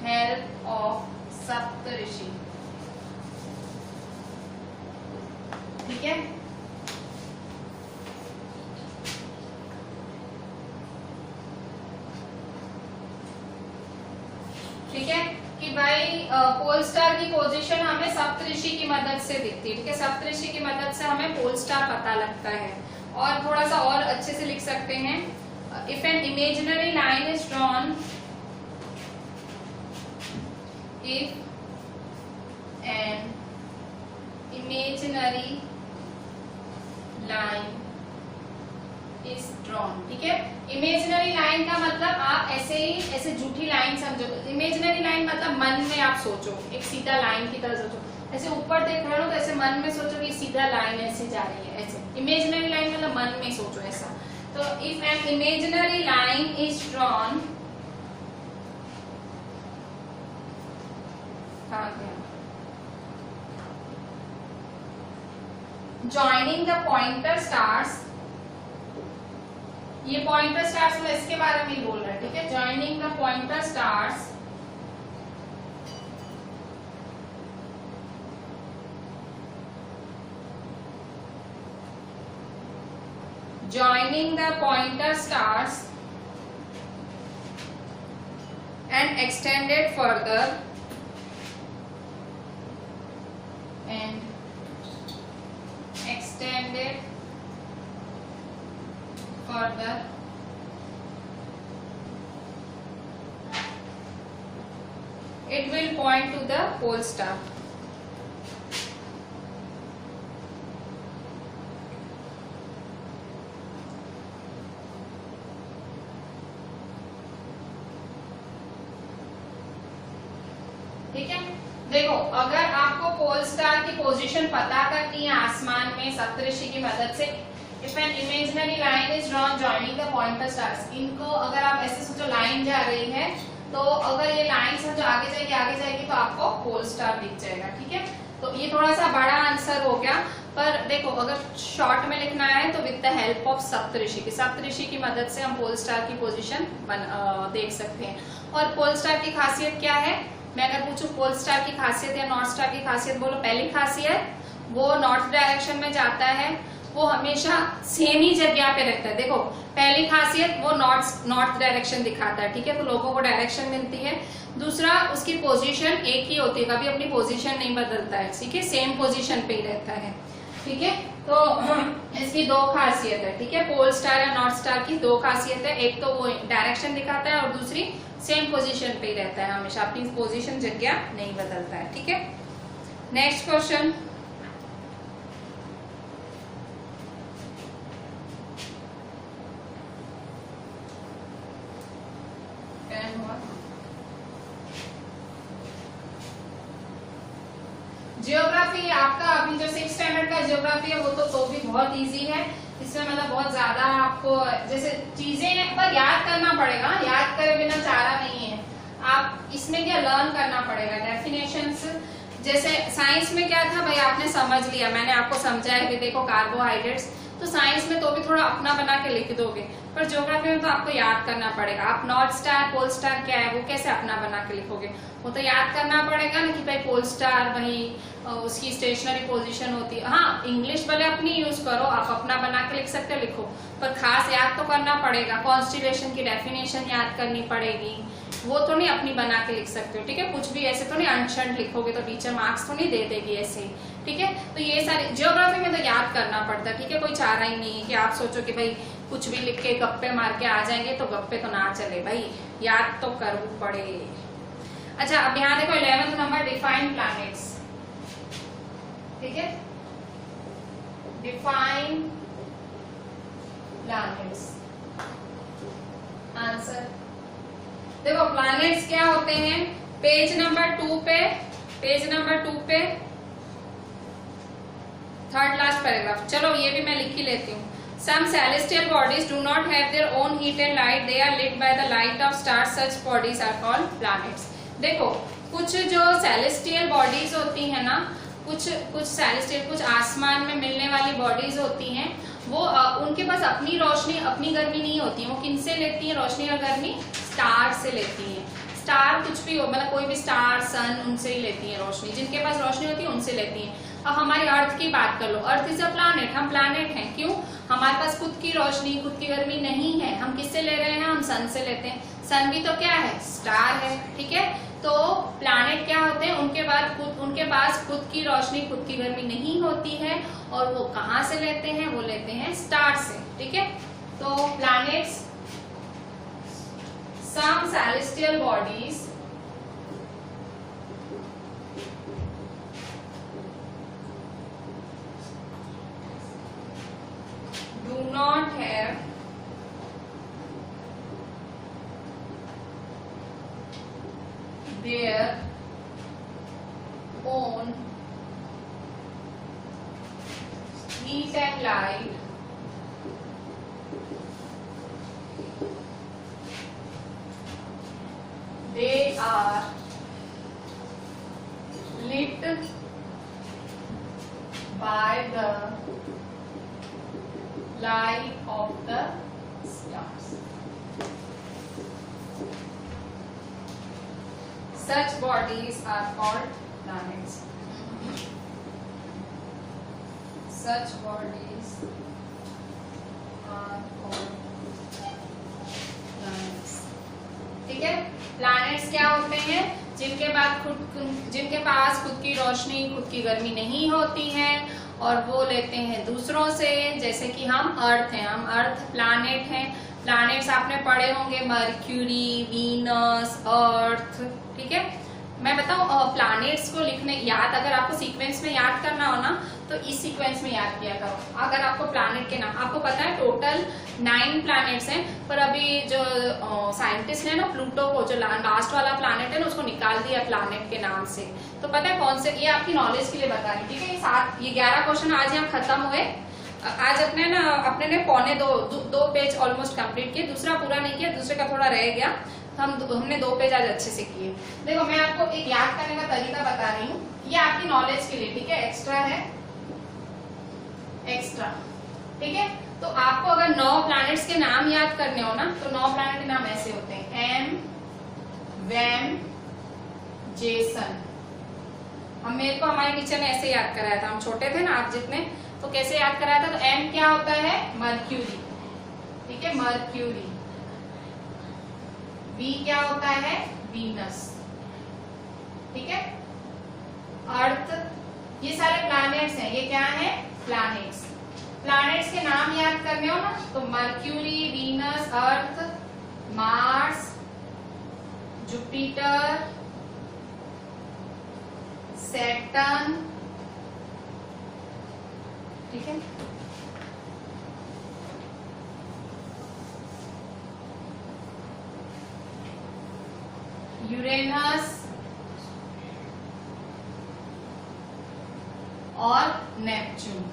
help of Saptarishi, ठीक है। ठीक है कि भाई पोल star की position हमें सप्तऋषि की मदद से दिखती है, ठीक है। सप्तऋषि की मदद से हमें पोल स्टार पता लगता है। और थोड़ा सा और अच्छे से लिख सकते हैं, if an imaginary line is drawn, if an imaginary line is drawn, ठीक है। इमेजिनरी लाइन का मतलब आप ऐसे ही, ऐसे झूठी लाइन समझो। इमेजिनरी लाइन मतलब मन में आप सोचो, एक सीधा लाइन की तरह सोचो, ऐसे ऊपर देख रहे हो तो ऐसे मन में सोचो कि सीधा लाइन ऐसे जा रही है, ऐसे। इमेजिनरी लाइन मतलब मन में सोचो ऐसा। So if an imaginary line is drawn, joining the pointer stars, ये pointer stars में इसके बारे में ही बोल रहा है, ठीक है। joining the pointer stars joining the pointer stars and extended further it will point to the pole star. ठीक है, देखो अगर आपको पोल स्टार की पोजीशन पता करनी है आसमान में सप्तऋषि की मदद से, if an imaginary line is drawn joining the pointer stars, इनको अगर आप ऐसे सोचो लाइन जा रही है, तो अगर ये लाइन से जो आगे जाएगी तो आपको पोल स्टार दिख जाएगा। ठीक है, तो ये थोड़ा सा बड़ा आंसर हो गया, पर देखो अगर शॉर्ट में लिखना है तो विद द हेल्प ऑफ सप्तऋषि की मदद से हम पोल स्टार की पोजीशन देख सकते हैं। और पोल स्टार की खासियत क्या है, मैं अगर पूछूं पोल स्टार की खासियत या नॉर्थ स्टार की खासियत, बोलो। पहली खासियत, वो नॉर्थ डायरेक्शन में जाता है, वो हमेशा सेम ही जगह पे रहता है। देखो पहली खासियत, वो नॉर्थ डायरेक्शन दिखाता है। ठीक है, तो लोगों को डायरेक्शन मिलती है। दूसरा, उसकी पोजीशन एक ही होती है, कभी अपनी पोजीशन नहीं बदलता है। ठीक है, सेम पोजीशन पे ही रहता है। ठीक है, तो इसकी दो खासियत है। ठीक है, पोल स्टार या नॉर्थ स्टार की दो खासियत है, एक तो वो डायरेक्शन दिखाता है और दूसरी सेम पोजीशन पे ही रहता है, हमेशा अपनी पोजीशन जगह नहीं बदलता है। ठीक है, नेक्स्ट क्वेश्चन। जियोग्राफी आपका अभी जो 6th स्टैंडर्ड का जियोग्राफी है वो तो भी बहुत इजी है। इसमें मतलब बहुत ज्यादा आपको जैसे चीजें पर याद करना पड़ेगा, याद करे बिना चारा नहीं है। आप इसमें क्या लर्न करना पड़ेगा, डेफिनेशंस। जैसे साइंस में क्या था भाई, आपने समझ लिया, मैंने आपको समझाया कि देखो कार्बोहाइड्रेट्स, तो साइंस में तो भी थोड़ा अपना बना के लिख दोगे, पर ज्योग्राफी में तो आपको याद करना पड़ेगा। आप नॉर्थ स्टार पोल स्टार क्या है वो कैसे अपना बना के लिखोगे, वो तो याद करना पड़ेगा ना कि भाई पोल स्टार वही उसकी स्टेशनरी पोजीशन होती है। हाँ, इंग्लिश भले अपनी यूज करो, आप अपना बना के लिख सकते हो, लिखो, पर खास याद तो करना पड़ेगा। कॉन्स्टिलेशन की डेफिनेशन याद करनी पड़ेगी, वो तो नहीं अपनी बना के लिख सकते हो। ठीक है, कुछ भी ऐसे तो नहीं अनशंट लिखोगे तो टीचर मार्क्स तो नहीं दे देगी ऐसे ही। ठीक है, तो ये सारी जियोग्राफी में तो याद करना पड़ता है। ठीक है, कोई चारा ही नहीं है कि आप सोचो कि भाई कुछ भी लिख के गप्पे मार के आ जाएंगे, तो गप्पे तो ना चले भाई, याद तो करना पड़े। अच्छा, अब यहाँ देखो 11th नंबर, डिफाइन प्लैनेट्स। ठीक है, डिफाइन प्लैनेट्स। आंसर देखो, प्लैनेट्स क्या होते हैं, पेज नंबर 2 पे थर्ड लास्ट पैराग्राफ। चलो ये भी मैं लिख ही लेती हूँ। Some celestial bodies do not have their own heat and light. They are lit by the light of stars. Such bodies are called planets. देखो, कुछ जो celestial bodies होती है ना, कुछ celestial, कुछ आसमान में मिलने वाली bodies होती हैं, वो उनके पास अपनी रोशनी, अपनी गर्मी नहीं होती है। वो किनसे लेती है रोशनी और गर्मी? स्टार से लेती है। स्टार कुछ भी हो, मतलब कोई भी स्टार, सन, उनसे ही लेती है रोशनी। जिनके पास रोशनी होती है उनसे लेती है। अब हमारी अर्थ की बात कर लो, अर्थ इज अ प्लैनेट, हम प्लैनेट हैं। क्यों? हमारे पास खुद की रोशनी, खुद की गर्मी नहीं है। हम किससे ले रहे हैं? हम सन से लेते हैं। सन भी तो क्या है? स्टार है। ठीक है, तो प्लैनेट क्या होते हैं? उनके पास खुद की रोशनी, खुद की गर्मी नहीं होती है, और वो कहाँ से लेते हैं? वो लेते हैं स्टार से। ठीक है, तो planets, some celestial bodies do not have their own heat and light. They are lit by the light of the stars. Such bodies are called planets. Such bodies are ठीक है। प्लैनेट्स क्या होते हैं? जिनके पास खुद की रोशनी, खुद की गर्मी नहीं होती है और वो लेते हैं दूसरों से, जैसे कि हम अर्थ हैं, हम अर्थ प्लैनेट हैं। प्लैनेट्स आपने पढ़े होंगे, मर्क्यूरी, वीनस, अर्थ, ठीक है। मैं बताऊं प्लैनेट्स को लिखने याद, अगर आपको सीक्वेंस में याद करना हो ना तो इस सीक्वेंस में याद किया करो। अगर आपको प्लैनेट के नाम, आपको पता है टोटल 9 प्लैनेट्स हैं, पर अभी जो साइंटिस्ट है ना प्लूटो को, जो लास्ट वाला प्लैनेट है ना, उसको निकाल दिया प्लैनेट के नाम से। तो पता है कौन से? ये आपकी नॉलेज के लिए बता रही, ठीक है। ये 11 क्वेश्चन आज यहाँ खत्म हुए। आज अपने ने पौने दो पेज ऑलमोस्ट कंप्लीट किए, दूसरा पूरा नहीं किया, दूसरे का थोड़ा रह गया। हमने 2 पेज आज अच्छे से किए। देखो मैं आपको एक याद करने का तरीका बता रही हूँ, ये आपकी नॉलेज के लिए, ठीक है। एक्स्ट्रा है, एक्स्ट्रा, ठीक है। तो आपको अगर 9 प्लैनेट्स के नाम याद करने हो ना, तो 9 प्लैनेट के नाम ऐसे होते हैं, एम, वैम, जेसन। मेरे को हमारे टीचर ने ऐसे याद कराया था, हम छोटे थे ना आप जितने, तो कैसे याद कराया था? तो एम क्या होता है? मर्क्यूरी, ठीक है, मर्क्यूरी। वी क्या होता है? वीनस, ठीक है। अर्थ, ये सारे प्लैनेट्स हैं, ये क्या है? प्लैनेट्स। प्लैनेट्स के नाम याद करने हो ना, तो mercury, Venus, Earth, Mars, Jupiter, Saturn, ठीक है। यूरेनस और नेपच्यून,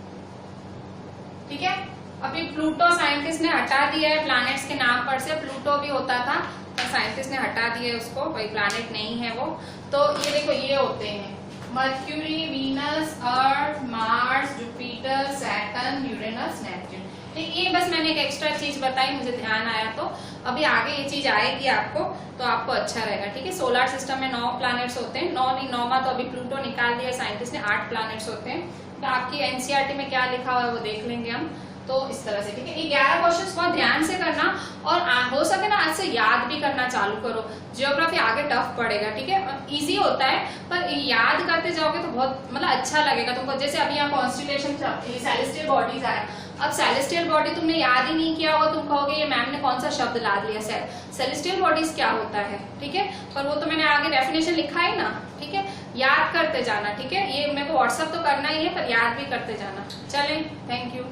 ठीक है। अभी प्लूटो साइंटिस्ट ने हटा दिया है प्लैनेट्स के नाम पर से, प्लूटो भी होता था पर साइंटिस्ट ने हटा दिया है उसको, कोई प्लैनेट नहीं है वो। तो ये देखो ये होते हैं Mercury, Venus, Earth, Mars, Jupiter, Saturn, Uranus, Neptune. ठीक, ये बस मैंने एक एक्स्ट्रा चीज बताई, मुझे ध्यान आया। तो अभी आगे ये चीज आएगी आपको, तो आपको अच्छा रहेगा, ठीक है। सोलर सिस्टम में 9 प्लैनेट्स होते हैं, 9 नहीं 9वां तो अभी प्लूटो निकाल दिया साइंटिस्ट ने, 8 प्लैनेट्स होते हैं। तो आपकी एनसीईआरटी में क्या लिखा हुआ है वो देख लेंगे हम। तो इस तरह से, ठीक है। ये 11 क्वेश्चंस बहुत ध्यान से करना, और हो सके ना आज से याद भी करना चालू करो। जियोग्राफी आगे टफ पड़ेगा, ठीक है। इजी होता है पर याद करते जाओगे तो बहुत मतलब अच्छा लगेगा तुमको। जैसे अभी यहाँ कॉन्स्टिलेशन, सेलेस्टियल बॉडीज आया, अब सेलेस्टियल बॉडी तुमने याद ही नहीं किया होगा, तुम कहोगे ये मैम ने कौन सा शब्द ला दिया। सेलेस्टियल बॉडीज क्या होता है, ठीक है। पर वो तो मैंने आगे डेफिनेशन लिखा है ना, ठीक है। याद करते जाना, ठीक है। ये मेरे को व्हाट्सअप तो करना ही है पर याद भी करते जाना। चलें, थैंक यू।